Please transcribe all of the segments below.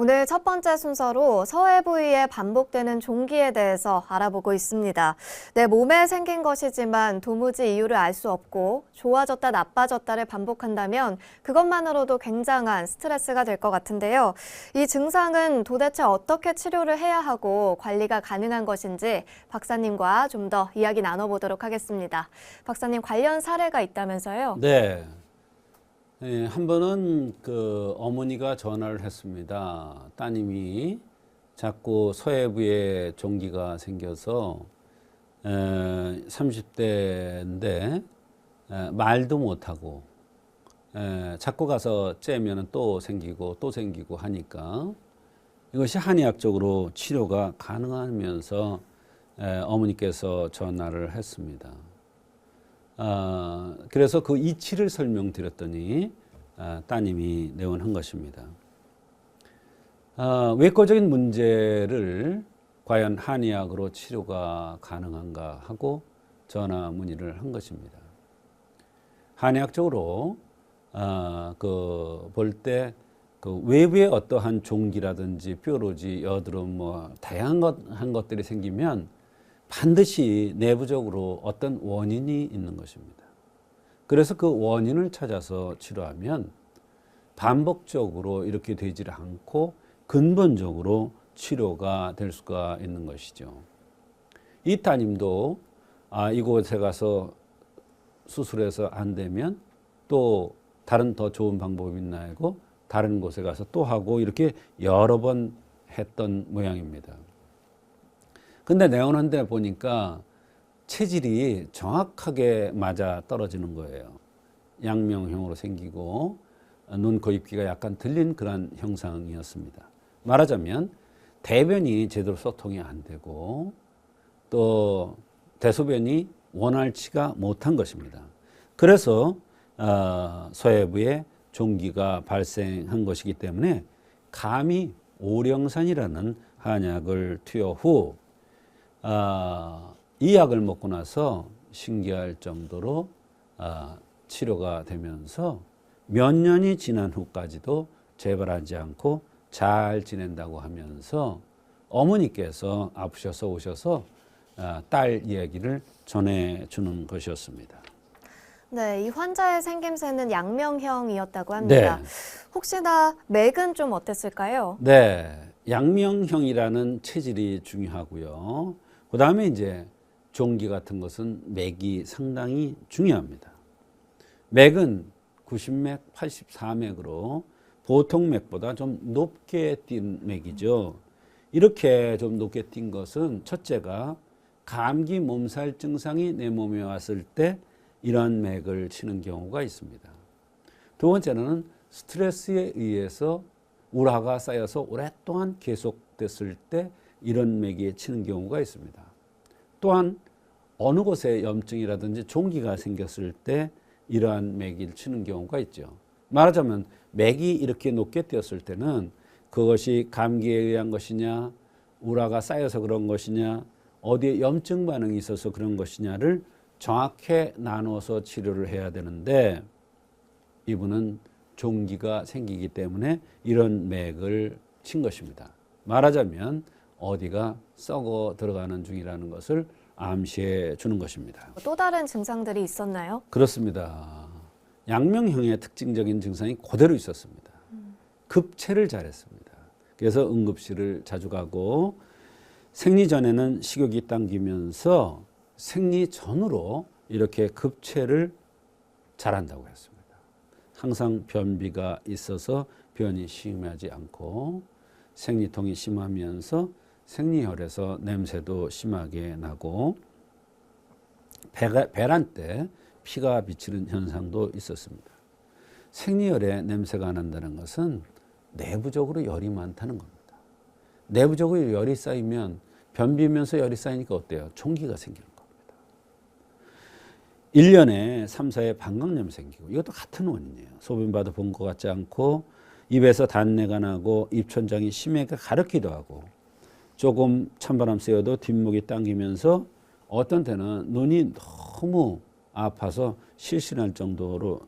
오늘 첫 번째 순서로 서해 부위에 반복되는 종기에 대해서 알아보고 있습니다. 내 몸에 생긴 것이지만 도무지 이유를 알 수 없고 좋아졌다 나빠졌다를 반복한다면 그것만으로도 굉장한 스트레스가 될 것 같은데요. 이 증상은 도대체 어떻게 치료를 해야 하고 관리가 가능한 것인지 박사님과 좀 더 이야기 나눠보도록 하겠습니다. 박사님, 관련 사례가 있다면서요? 네. 네, 한 번은 어머니가 전화를 했습니다. 따님이 자꾸 서해부에 종기가 생겨서 30대인데 말도 못하고 자꾸 가서 째면 또 생기고 또 생기고 하니까 이것이 한의학적으로 치료가 가능하면서 어머니께서 전화를 했습니다. 그래서 그 이치를 설명드렸더니 따님이 내원한 것입니다. 외과적인 문제를 과연 한의학으로 치료가 가능한가 하고 전화 문의를 한 것입니다. 한의학적으로 볼 때 그 외부에 어떠한 종기라든지 뾰루지, 여드름 다양한 것들이 생기면 반드시 내부적으로 어떤 원인이 있는 것입니다. 그래서 그 원인을 찾아서 치료하면 반복적으로 이렇게 되지 않고 근본적으로 치료가 될 수가 있는 것이죠. 이 따님도 이곳에 가서 수술해서 안 되면 또 다른 더 좋은 방법이 있나 하고 다른 곳에 가서 또 하고 이렇게 여러 번 했던 모양입니다. 근데 내원한 데 보니까 체질이 정확하게 맞아 떨어지는 거예요. 양명형으로 생기고 눈, 코, 입, 귀가 약간 들린 그런 형상이었습니다. 말하자면 대변이 제대로 소통이 안 되고 또 대소변이 원활치가 못한 것입니다. 그래서 서해부에 종기가 발생한 것이기 때문에 감히 오령산이라는 한약을 투여 후 이 약을 먹고 나서 신기할 정도로 치료가 되면서 몇 년이 지난 후까지도 재발하지 않고 잘 지낸다고 하면서 어머니께서 아프셔서 오셔서 딸 이야기를 전해주는 것이었습니다. 네, 이 환자의 생김새는 양명형이었다고 합니다. 네. 혹시나 맥은 좀 어땠을까요? 네, 양명형이라는 체질이 중요하고요. 그 다음에 이제 종기 같은 것은 맥이 상당히 중요합니다. 맥은 90맥, 84맥으로 보통 맥보다 좀 높게 뛴 맥이죠. 이렇게 좀 높게 뛴 것은 첫째가 감기 몸살 증상이 내 몸에 왔을 때 이런 맥을 치는 경우가 있습니다. 두 번째는 스트레스에 의해서 우라가 쌓여서 오랫동안 계속됐을 때 이런 맥이 치는 경우가 있습니다. 또한 어느 곳에 염증이라든지 종기가 생겼을 때 이러한 맥이 치는 경우가 있죠. 말하자면 맥이 이렇게 높게 뛰었을 때는 그것이 감기에 의한 것이냐, 우라가 쌓여서 그런 것이냐, 어디에 염증 반응이 있어서 그런 것이냐를 정확히 나눠서 치료를 해야 되는데 이분은 종기가 생기기 때문에 이런 맥을 친 것입니다. 말하자면 어디가 썩어 들어가는 중이라는 것을 암시해 주는 것입니다. 또 다른 증상들이 있었나요? 그렇습니다. 양명형의 특징적인 증상이 그대로 있었습니다. 급체를 잘했습니다. 그래서 응급실을 자주 가고 생리 전에는 식욕이 당기면서 생리 전으로 이렇게 급체를 잘한다고 했습니다. 항상 변비가 있어서 변이 심하지 않고 생리통이 심하면서 생리혈에서 냄새도 심하게 나고 배란 때 피가 비치는 현상도 있었습니다. 생리혈에 냄새가 난다는 것은 내부적으로 열이 많다는 겁니다. 내부적으로 열이 쌓이면 변비면서 열이 쌓이니까 어때요? 종기가 생기는 겁니다. 1년에 3, 4회 방광염 생기고 이것도 같은 원인이에요. 소변 봐도 본 것 같지 않고 입에서 단내가 나고 입천장이 심하게 가렵기도 하고 조금 찬바람 쐬어도 뒷목이 당기면서 어떤 때는 눈이 너무 아파서 실신할 정도로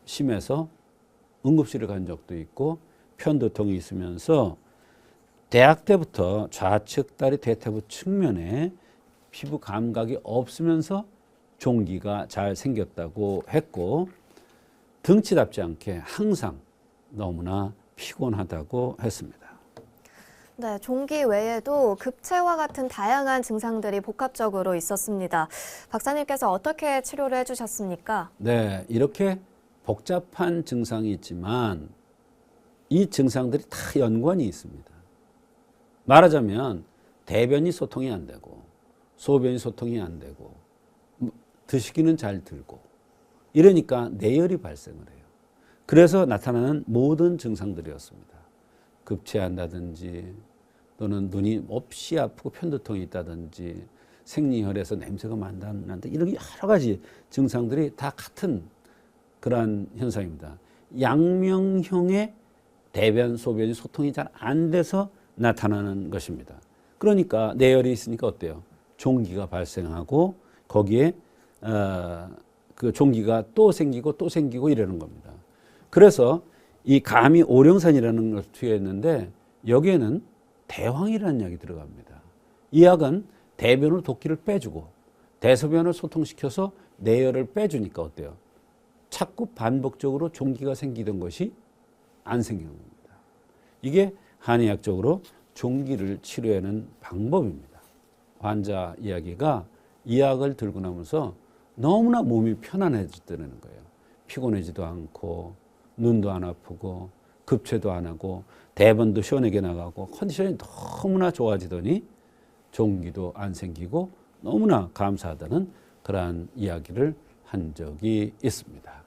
심해서 응급실에 간 적도 있고 편두통이 있으면서 대학 때부터 좌측 다리 대퇴부 측면에 피부 감각이 없으면서 종기가 잘 생겼다고 했고 등치답지 않게 항상 너무나 피곤하다고 했습니다. 네, 종기 외에도 급체와 같은 다양한 증상들이 복합적으로 있었습니다. 박사님께서 어떻게 치료를 해주셨습니까? 네, 이렇게 복잡한 증상이 있지만 이 증상들이 다 연관이 있습니다. 말하자면 대변이 소통이 안 되고 소변이 소통이 안 되고 드시기는 잘 들고 이러니까 뇌열이 발생을 해요. 그래서 나타나는 모든 증상들이었습니다. 급체한다든지 또는 눈이 몹시 아프고 편두통이 있다든지 생리혈에서 냄새가 난다 이런 여러 가지 증상들이 다 같은 그러한 현상입니다. 양명형의 대변 소변이 소통이 잘 안 돼서 나타나는 것입니다. 그러니까 뇌열이 있으니까 어때요? 종기가 발생하고 거기에 그 종기가 또 생기고 이러는 겁니다. 그래서 이 감이 오령산이라는 것을 투여했는데 여기에는 대황이라는 약이 들어갑니다. 이 약은 대변으로 독기를 빼주고 대소변을 소통시켜서 뇌열을 빼주니까 어때요? 자꾸 반복적으로 종기가 생기던 것이 안 생기는 겁니다. 이게 한의학적으로 종기를 치료하는 방법입니다. 환자 이야기가 이 약을 들고 나면서 너무나 몸이 편안해지더라는 거예요. 피곤해지도 않고 눈도 안 아프고 급체도 안 하고 대변도 시원하게 나가고 컨디션이 너무나 좋아지더니 종기도 안 생기고 너무나 감사하다는 그러한 이야기를 한 적이 있습니다.